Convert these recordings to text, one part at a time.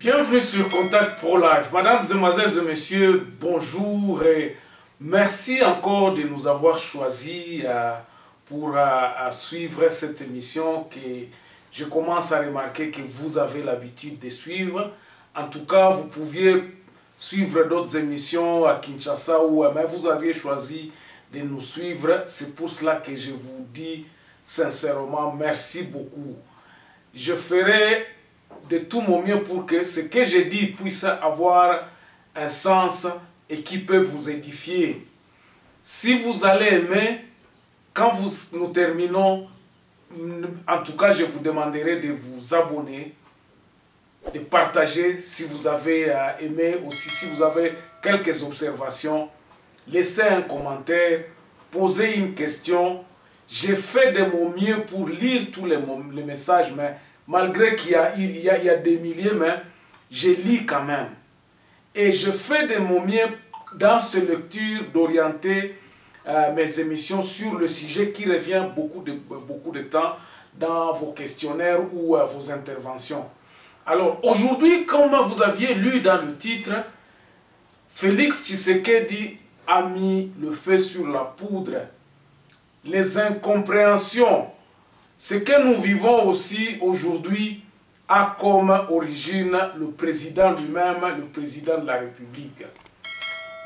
Bienvenue sur Contact Pro Life. Mesdames, Mesdemoiselles et Messieurs, bonjour et merci encore de nous avoir choisis pour suivre cette émission que je commence à remarquer que vous avez l'habitude de suivre. En tout cas, vous pouviez suivre d'autres émissions à Kinshasa mais vous aviez choisi de nous suivre. C'est pour cela que je vous dis sincèrement merci beaucoup. Je ferai de tout mon mieux pour que ce que je dis puisse avoir un sens et qui peut vous édifier. Si vous allez aimer, quand nous terminons, en tout cas je vous demanderai de vous abonner, de partager si vous avez aimé, aussi si vous avez quelques observations, laissez un commentaire, posez une question. J'ai fait de mon mieux pour lire tous les messages, mais malgré qu'il y a des milliers, mais je lis quand même. Et je fais de mon mieux dans ces lectures d'orienter mes émissions sur le sujet qui revient beaucoup de temps dans vos questionnaires ou vos interventions. Alors aujourd'hui, comme vous aviez lu dans le titre, Félix Tshisekedi a mis le feu sur la poudre. Les incompréhensions, ce que nous vivons aussi aujourd'hui a comme origine le président lui-même, le président de la République.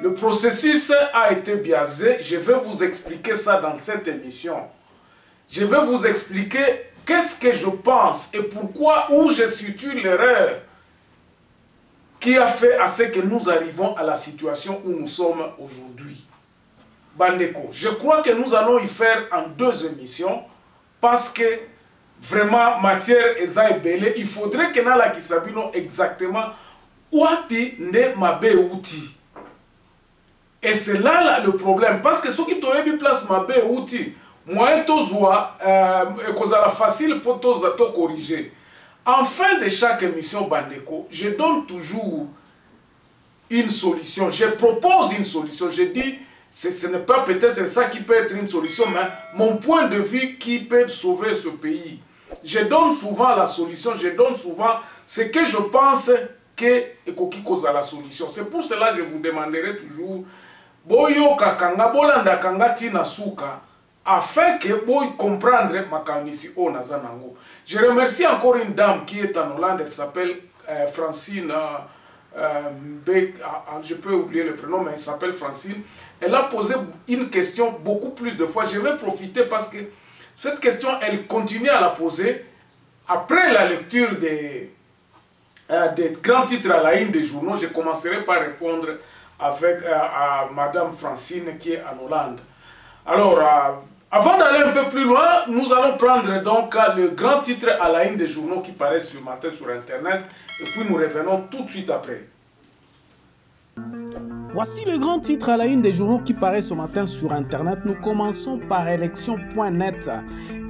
Le processus a été biaisé. Je vais vous expliquer ça dans cette émission. Je vais vous expliquer qu'est-ce que je pense et pourquoi, où je situe l'erreur qui a fait à ce que nous arrivons à la situation où nous sommes aujourd'hui. Bandeko, je crois que nous allons y faire en 2 émissions parce que vraiment matière est belle. Il faudrait que nous sachions exactement où est mabe outil. Et c'est là le problème parce que ceux qui ont mis place mabe outil, moi tozoa kozala facile pour te corriger. En fin de chaque émission Bandeko, je donne toujours une solution. Je propose une solution. Je dis ce n'est pas peut-être ça qui peut être une solution, mais mon point de vue qui peut sauver ce pays. Je donne souvent la solution, je donne souvent ce que je pense que cause à la solution. C'est pour cela que je vous demanderai toujours boyo kakanga bolanda kanga tina suka afin que boy comprendre ma kanisi o nazanango. Je remercie encore une dame qui est en Hollande, elle s'appelle Francine. Je peux oublier le prénom, mais elle s'appelle Francine. Elle a posé une question beaucoup plus de fois. Je vais profiter parce que cette question, elle continue à la poser. Après la lecture des grands titres à la une des journaux, je commencerai par répondre avec à Madame Francine qui est en Hollande. Alors, avant d'aller un peu plus loin, nous allons prendre donc le grand titre à la une des journaux qui paraissent ce matin sur Internet et puis nous revenons tout de suite après. Voici le grand titre à la une des journaux qui paraît ce matin sur Internet. Nous commençons par élection.net.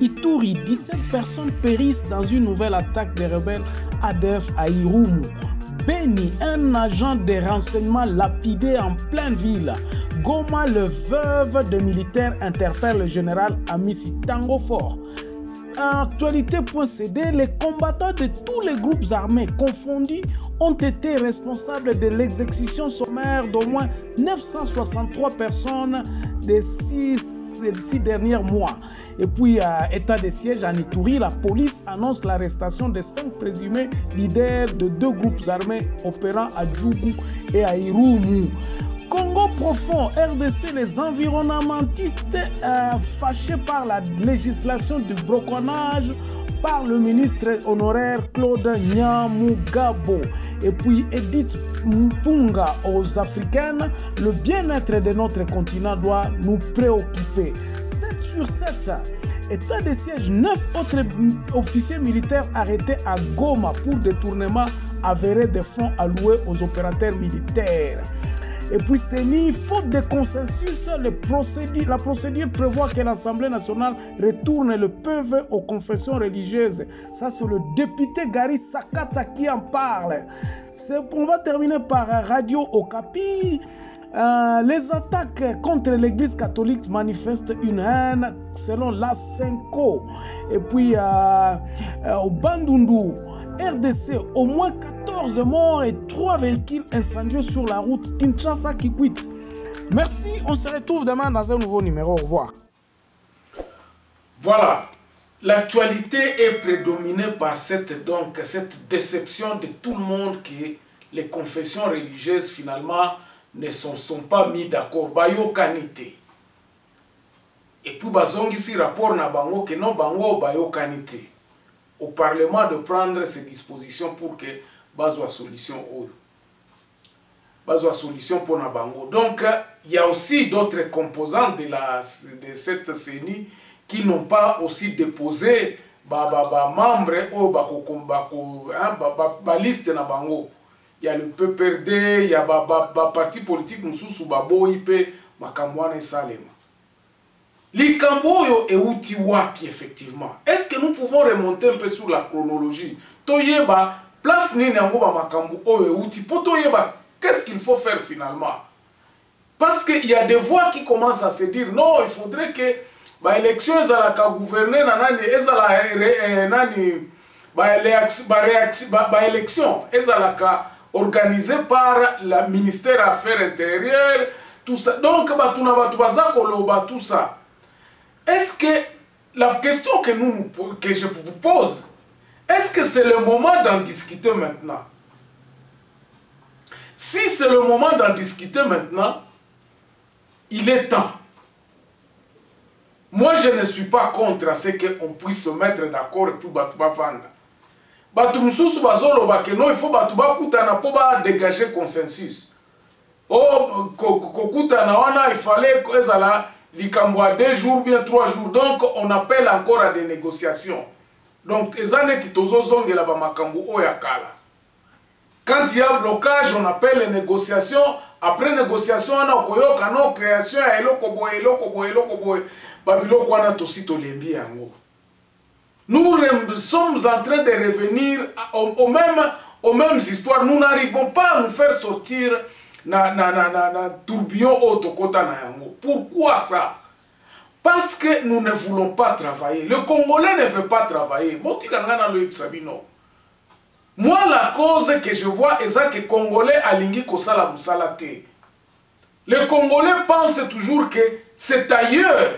Ituri, 17 personnes périssent dans une nouvelle attaque des rebelles ADF à Irumu. Beni, un agent de renseignement lapidé en pleine ville. Goma, le veuve de militaires, interpelle le général Amissi Tango Fort. Actualité.cd, les combattants de tous les groupes armés confondus ont été responsables de l'exécution sommaire d'au moins 963 personnes des 6 derniers mois. Et puis, état de siège en Ituri, la police annonce l'arrestation de 5 présumés leaders de 2 groupes armés opérant à Djougou et à Irumu. Congo profond, RDC, les environnementistes fâchés par la législation du braconnage par le ministre honoraire Claude Nyamugabo. Et puis Edith Mpunga aux Africaines, le bien-être de notre continent doit nous préoccuper. 7 sur 7. État de siège, 9 autres officiers militaires arrêtés à Goma pour détournement avéré des fonds alloués aux opérateurs militaires. Et puis CENI, faute de consensus, la procédure prévoit que l'Assemblée nationale retourne le PV aux confessions religieuses. Ça, c'est le député Gary Sakata qui en parle. On va terminer par Radio Okapi. Les attaques contre l'église catholique manifestent une haine selon la Senko. Et puis au Bandundu, RDC, au moins 14 14 morts et 3 véhicules incendiés sur la route Kinshasa-Kikwit. Merci, on se retrouve demain dans un nouveau numéro. Au revoir. Voilà, l'actualité est prédominée par cette déception de tout le monde que les confessions religieuses finalement ne sont pas mis d'accord. Bayo kanité. Et puis bazongi si rapport na bango que non bango bayo kanité. Au Parlement de prendre ces dispositions pour que bazwa solution oyo. Bazwa solution pour na bango. Donc il y a aussi d'autres composants de cette CENI qui n'ont pas aussi déposé membres ou liste na bango. Il y a le PPRD, il y a parti politique mususu baboipe makamwana et salema. Likambo yo euti wapi effectivement. Est-ce que nous pouvons remonter un peu sur la chronologie? Toyeba place nini yango ba makambo oyo euti po toyeba qu'est-ce qu'il faut faire finalement? Parce qu'il y a des voix qui commencent à se dire non, il faudrait que ba élection ezalaka gouverner na nani ezala nani ba élection ezalaka organisée par le ministère des Affaires intérieures, tout ça. Donc tout ça. Est-ce que la question que je vous pose, est-ce que c'est le moment d'en discuter maintenant? Si c'est le moment d'en discuter maintenant, il est temps. Moi, je ne suis pas contre ce qu'on puisse se mettre d'accord et puis vendre. Il faut dégager consensus. Oh, il fallait il 2 jours, bien 3 jours. Donc, on appelle encore à des négociations. Donc, quand il y a blocage, on appelle les négociations. Après négociation, on a création, nous sommes en train de revenir aux mêmes histoires. Nous n'arrivons pas à nous faire sortir na tourbillon autokota na yango. Pourquoi ça? Parce que nous ne voulons pas travailler. Le Congolais ne veut pas travailler. Moi, la cause que je vois est que le Congolais alingi kosala musala te. Le Congolais pense toujours que c'est ailleurs.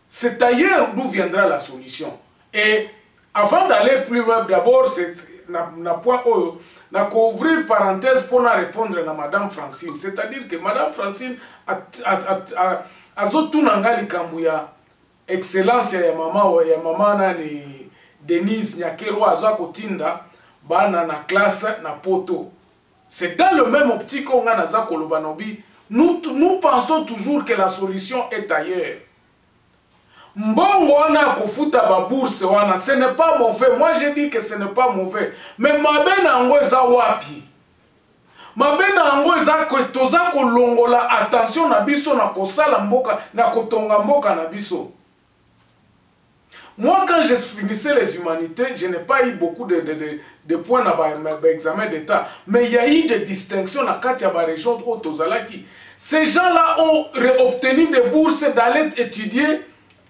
C'est ailleurs d'où viendra la solution. Et avant d'aller plus loin, d'abord, c'est na point oyo. Na ouvrir parenthèse pour répondre à Madame Francine. C'est-à-dire que Madame Francine a zotunanga likambuya excellence ya mama nani Denise Nyakero aza kotinda bana na classe na poto. C'est dans le même optique qu'on a naza kolobanobi. Nous pensons toujours que la solution est ailleurs. Mbongo wana kofuta ba bourse wana, ce n'est pas mauvais. Moi je dis que ce n'est pas mauvais. Mais mabe na ngo eza wapi? Mabe na ngo eza ko toza ko longola attention na biso na kosala mboka na kotonga mboka na biso. Moi quand je finissais les humanités, je n'ai pas eu beaucoup de points dans l'examen d'état, mais il y a eu des distinctions dans la région de Haute-Ozalaki. Ces gens-là ont obtenu des bourses d'aller étudier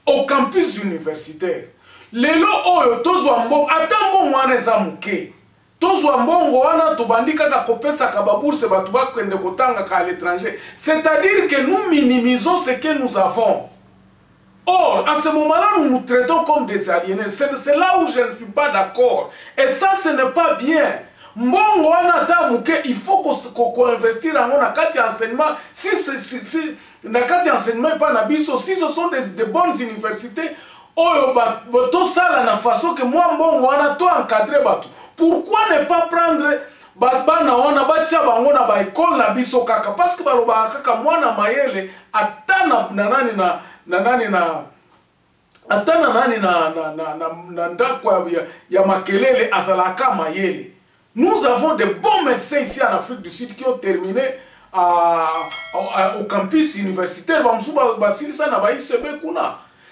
au campus universitaire. Lelo oyo tozwa mbongo ata mbongo wana eza muke. Tozwa mbongo wana tobandika ka kopesa ka babourse batu bakende kotanga ka à l'étranger. C'est-à-dire que nous minimisons ce que nous avons. Or, à ce moment-là, nous nous traitons comme des aliénés. C'est là où je ne suis pas d'accord. Et ça, ce n'est pas bien. Mbongo wana ata muke, il faut qu'on investir en nakati enseignement. Si nakati enseignement pas na biso, si ce sont des bonnes universités, oyo to sala na façon que moi mbongo wana to encadrer batu. Pourquoi ne pas prendre bana wana batia bango na ba école na biso kaka? Parce que baloba kaka mwana mayele atana ndako ya makelele azalaka mayele. Nous avons des bons médecins ici en Afrique du Sud qui ont terminé au campus universitaire.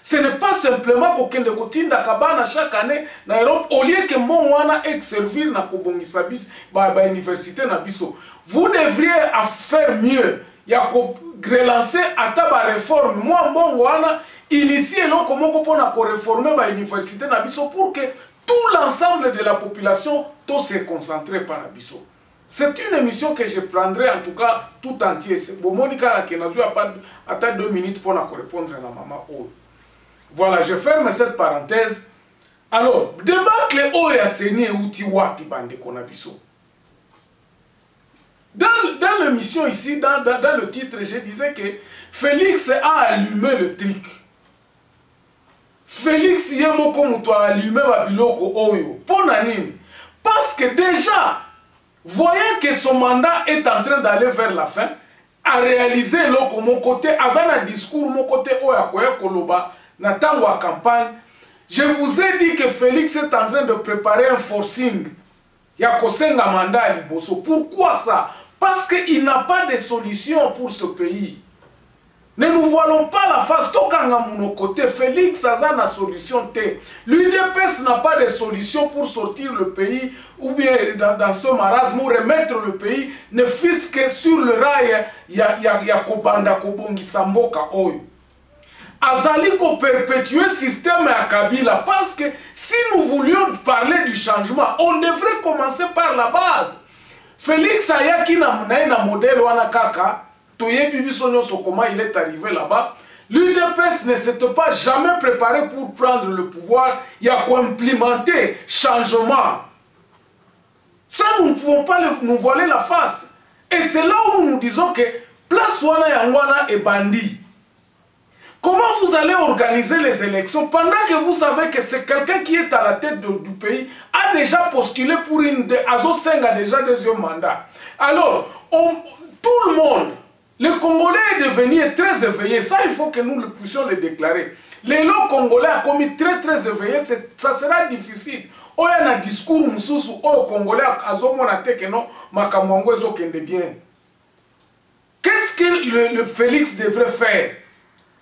Ce n'est pas simplement qu'aucun de Kotinda Kabana chaque année en Europe, au lieu que mon wana ait servir na Kobongisabis, université na biso. Vous devriez faire mieux. Il y a relancer à taba réforme. Moi, bon wana initier l'on comment on a réformer l'université na biso pour que tout l'ensemble de la population, tout s'est concentré par Abisso. C'est une émission que je prendrai en tout cas tout entier. Bon, Monica qui n'a pas atteint 2 minutes pour répondre à la maman. Voilà, je ferme cette parenthèse. Alors, débâcle Oya Seni et Outi Wapi Bande Konabiso. Dans l'émission ici, dans le titre, je disais que Félix a allumé le truc. Félix Yemoko Mouto a allumé Babiloko Oyo. Pour Nanine. Parce que déjà, voyant que son mandat est en train d'aller vers la fin, a réalisé l'oko mon côté, azana discours mon côté Oya Koya Koloba, Natangwa campagne. Je vous ai dit que Félix est en train de préparer un forcing. Yakosenga mandat à Liboso. Pourquoi ça? Parce qu'il n'a pas de solution pour ce pays. Ne nous voilons pas la face. Tokanga mon côté, Félix a une solution. L'UDPS n'a pas de solution pour sortir le pays ou bien dans ce marasme, ou remettre le pays, ne fût-ce que sur le rail, il y a Kobanda Kobongi Samboka Oyo. Azali ko perpétuer le système à Kabila parce que si nous voulions parler du changement, on devrait commencer par la base. Félix Ayaki na modèle wana kaka, toye bibiso so comment il est arrivé là-bas. L'UDPS ne s'est pas jamais préparé pour prendre le pouvoir, il y a qu'à implémenter changement. Ça nous ne pouvons pas nous voiler la face. Et c'est là où nous disons que place wana yangwana est bandit. Comment vous allez organiser les élections pendant que vous savez que c'est quelqu'un qui est à la tête du pays, a déjà postulé pour Azo Seng a déjà deuxième mandat. Alors, tout le monde, le Congolais est devenu très éveillé. Ça, il faut que nous puissions le déclarer. Les lots Congolais ont commis très éveillé, ça sera difficile. Il y a un discours au Congolais, Azo Monate que non, Makamongo Ezo Kende bien. Qu'est-ce que le Félix devrait faire?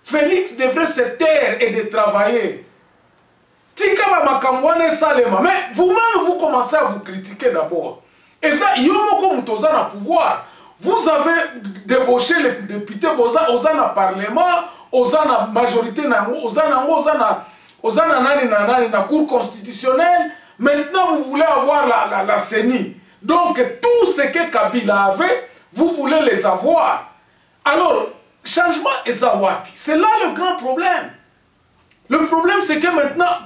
Félix devrait se taire et de travailler. Tikaba Makambwane Salema. Mais vous-même, vous commencez à vous critiquer d'abord. Et ça, Yomoko Mutoza na pouvoir. Vous avez débauché les députés, Ozana Parlement, Ozana majorité, Ozana nani na Cour constitutionnelle. Maintenant, vous voulez avoir la CENI. Donc, tout ce que Kabila avait, vous voulez les avoir. Alors, changement et Zawapi, c'est là le grand problème. Le problème, c'est que maintenant,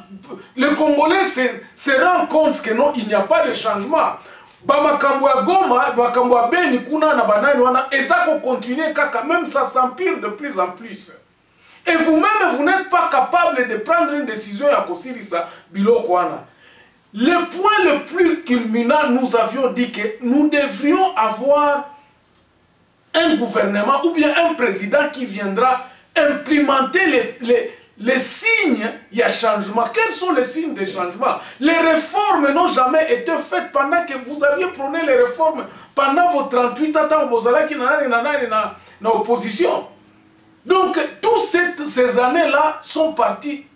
les Congolais se rendent compte que non, il n'y a pas de changement. Bamakambwa Goma, Bamakambwa Beni, Kuna, Nabanani, Wana, et ça qu'on continue, quand même ça s'empire de plus en plus. Et vous-même, vous n'êtes pas capable de prendre une décision à Kosirisa, Biloko Wana. Le point le plus culminant, nous avions dit que nous devrions avoir un gouvernement ou bien un président qui viendra implémenter les signes, il y a changement. Quels sont les signes de changement? Les réformes n'ont jamais été faites pendant que vous aviez prôné les réformes pendant vos 38 ans, vous allez qui dans l'opposition. Donc, toutes ces années-là sont parties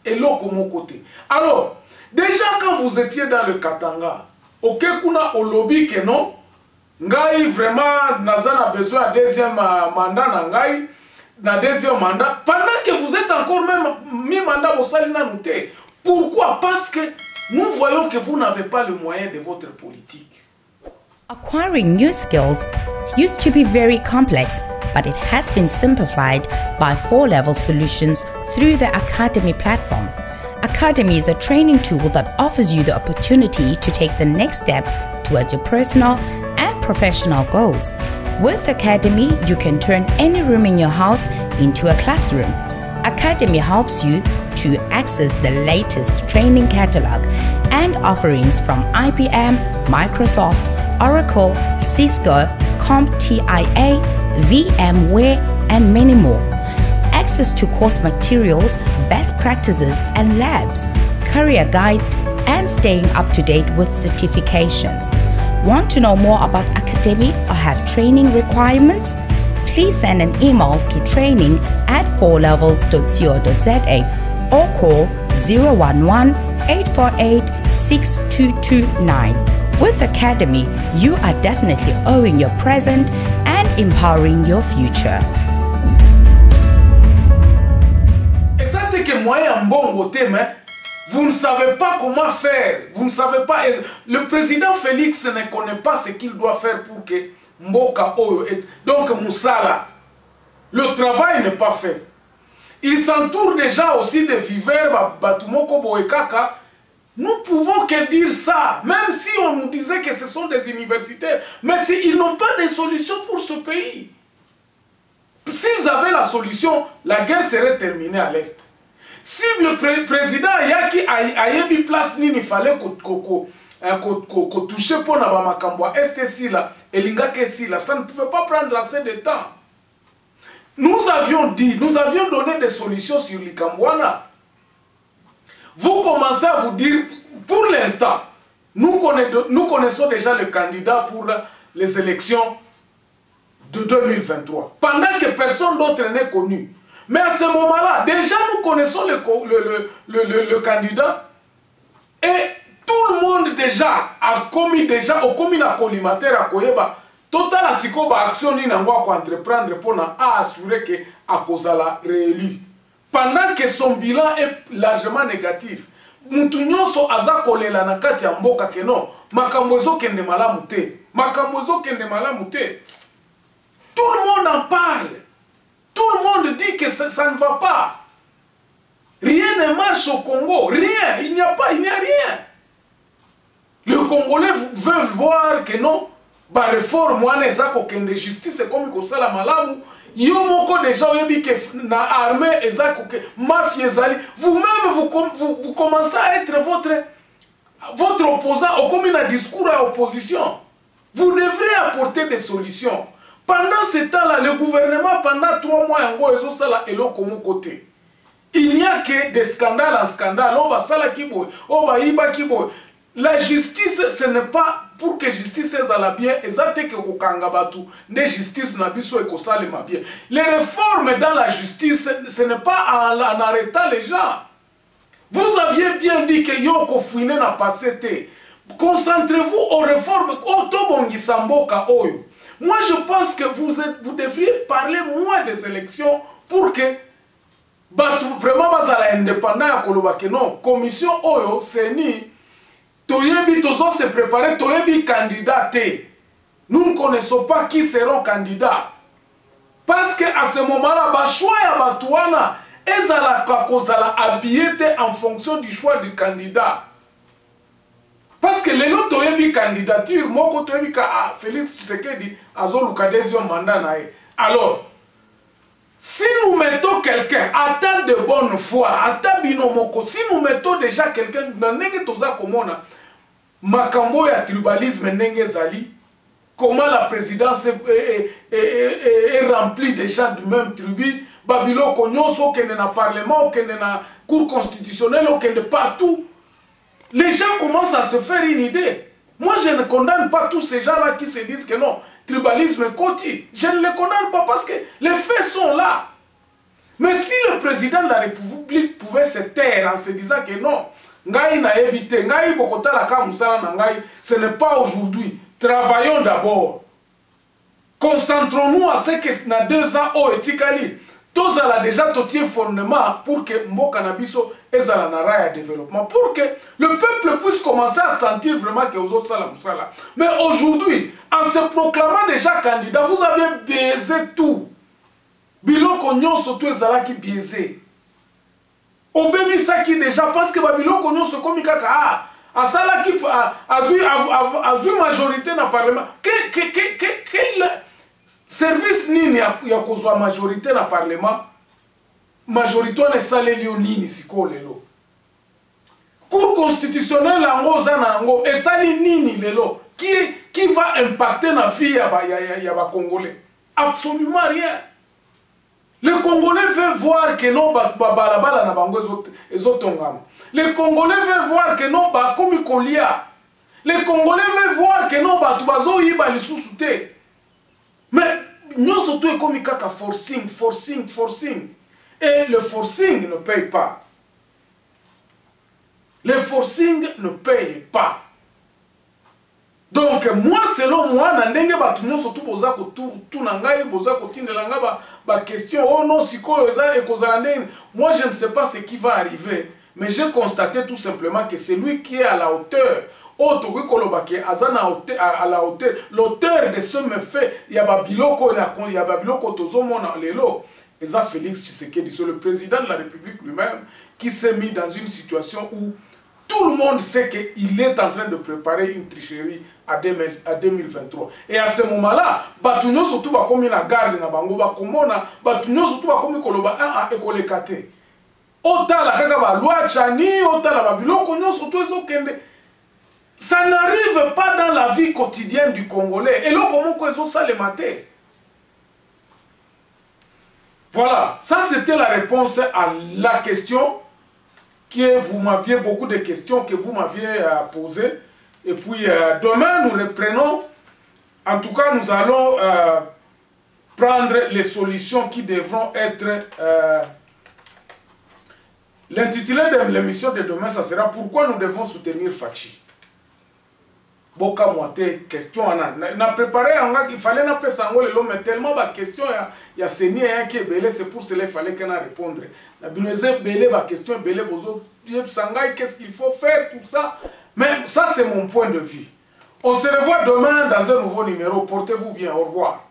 et l'eau comme mon côté. Alors, déjà quand vous étiez dans le Katanga, ok, kuna au lobby que non, Ngai vraiment Nazana a besoin d'un deuxième mandat Ngai, na deuxième mandat, pendant que vous êtes encore même mi-mandat au Salina Nouté. Pourquoi? Parce que nous voyons que vous n'avez pas le moyen de votre politique. Acquiring new skills used to be very complex, but it has been simplified by 4-level solutions through the Academy platform. Academy is a training tool that offers you the opportunity to take the next step towards your personal and professional goals. With Academy, you can turn any room in your house into a classroom. Academy helps you to access the latest training catalog and offerings from IBM, Microsoft, Oracle, Cisco, CompTIA, VMware, and many more. Access to course materials, best practices and labs, career guide, and staying up to date with certifications. Want to know more about Academy or have training requirements? Please send an email to training@4levels.co.za or call 011-848-6229. With Academy, you are definitely owning your present and empowering your future. Vous ne savez pas comment faire. Vous ne savez pas. Le président Félix ne connaît pas ce qu'il doit faire pour que Mboka Oyo... Donc Moussala, le travail n'est pas fait. Il s'entoure déjà aussi de viveurs, Batumoko Boekaka. Nous pouvons que dire ça, même si on nous disait que ce sont des universitaires. Mais ils n'ont pas de solution pour ce pays. S'ils avaient la solution, la guerre serait terminée à l'Est. Si le président Yaki a eu place, il fallait qu'on touche pour la Makamboa Est là, et Lingake là, ça ne pouvait pas prendre assez de temps. Nous avions donné des solutions sur l'Ikambouana. Vous commencez à vous dire, pour l'instant, nous connaissons déjà le candidat pour les élections de 2023. Pendant que personne d'autre n'est connu. Mais à ce moment-là, déjà nous connaissons le candidat. Et tout le monde déjà a commis la collimateur à Koyeba. Total a sikoba action ni nango à entreprendre pour assurer que Akozala réélu. Pendant que son bilan est largement négatif. Mutunyoso azakole la nakati ya mboka keno. Makambozo kende malamu te. Makambozo kende malamu te. Tout le monde en parle. Tout le monde dit que ça ne va pas. Rien ne marche au Congo. Rien. Il n'y a rien. Le Congolais veut voir que non. Ba réforme mwana ezako kende justice comme kosala malamu. Yo moko déjà oyebi que na armée ezako ke mafia ezali. Vous-même vous commencez à être votre opposant au comme un discours à opposition. Vous devrez apporter des solutions. Pendant ce temps-là, le gouvernement, pendant 3 mois, il n'y a que des scandales en scandale. La justice, ce n'est pas pour que justice soit bien, les réformes dans la justice, ce n'est pas en arrêtant les gens. Vous aviez bien dit que Yoko Fouine n'a pas été. Concentrez-vous aux réformes. Moi, je pense que vous devriez parler moins des élections pour que vraiment indépendant à non, commission Oyo, Seni, Toyebi Tozo se préparer, Toyebi candidat. Nous ne connaissons pas qui seront candidats. Parce qu'à ce moment-là, choix ya Batouana, ezala kozala habillé en fonction du choix du candidat. Parce que les autres toyebi candidature, moko toyebi ka Félix Tshisekedi azoluka deuxième mandat nae. Alors, si nous mettons quelqu'un à temps de bonne foi, à temps binomoko, si nous mettons déjà quelqu'un dans nenge toza komona makambo ya tribalisme nenge zali, comment la présidence est remplie de gens du même tribu, Babylone Konyoso kende na parlement, kende na cour constitutionnelle, kende partout. Les gens commencent à se faire une idée. Moi, je ne condamne pas tous ces gens-là qui se disent que non, tribalisme côté. Je ne les condamne pas parce que les faits sont là. Mais si le président de la République pouvait se taire en se disant que non, ce n'est pas aujourd'hui. Travaillons d'abord. Concentrons-nous à ce que dans 2 ans, au Etikali, tous a déjà totié fondement pour que Mboka Nabiso ait un développement, pour que le peuple puisse commencer à sentir vraiment que vous avez. Mais aujourd'hui, en se proclamant déjà candidat, vous avez biaisé tout. Biloko nyonso tout ezala qui biaisé. Obemi saki déjà parce que Biloko nyonso komi kaka asala qui a vu majorité dans le parlement. Quel service nini ya kozwa majorité dans le parlement? Majorité ne saleli nini siko lelo. Cour constitutionnelle ango zana ango esali nini lelo qui va impacter na vie ya ba Congolais? Absolument rien. Les Congolais veulent voir que non balabala na bango ezotongama. Les Congolais veulent voir que non ba komi kolia. Les Congolais veulent voir que non ba tubazo yiba lisusu te. Mais nous sommes comme kaka forcing. Et le forcing ne paye pas. Le forcing ne paye pas. Donc moi selon moi na ndenge batu nyonso tu boza ko tu na ngai boza ko tindela nga ba question oh non siko eza ekozala ndenge. Moi je ne sais pas ce qui va arriver, Mais j'ai constaté tout simplement que c'est lui qui est à la hauteur. À la hauteur, l'auteur de ce méfait, il y a Babiloko, il y a Babiloko Tozomona Lelo. Et ça, Félix Tshisekedi, c'est le président de la République lui-même qui s'est mis dans une situation où tout le monde sait qu'il est en train de préparer une tricherie à 2023. Et à ce moment-là, Batunyo surtout va comme une garde na bango ba komona, Batunyo surtout va comme koloba un écolekate. Ota la kaka ba loi chani, ota la babiloko nyo surtout ezokende. Ça n'arrive pas dans la vie quotidienne du Congolais. Et là, comment ils ça les mater? Voilà, ça c'était la réponse à la question que vous m'aviez, beaucoup de questions que vous m'aviez posées. Et puis demain, nous reprenons. En tout cas, nous allons prendre les solutions qui devront être... L'intitulé de l'émission de demain, ça sera « Pourquoi nous devons soutenir Fachi ?» Boka moite question na préparé il fallait na pesango lelo mais tellement ba question ya seni qui est belé, c'est pour cela il fallait qu'on répondre na bineze belé ba question belé bozo sangai, qu'est-ce qu'il faut faire, tout ça. Mais ça c'est mon point de vue. On se revoit demain dans un nouveau numéro. Portez-vous bien, au revoir.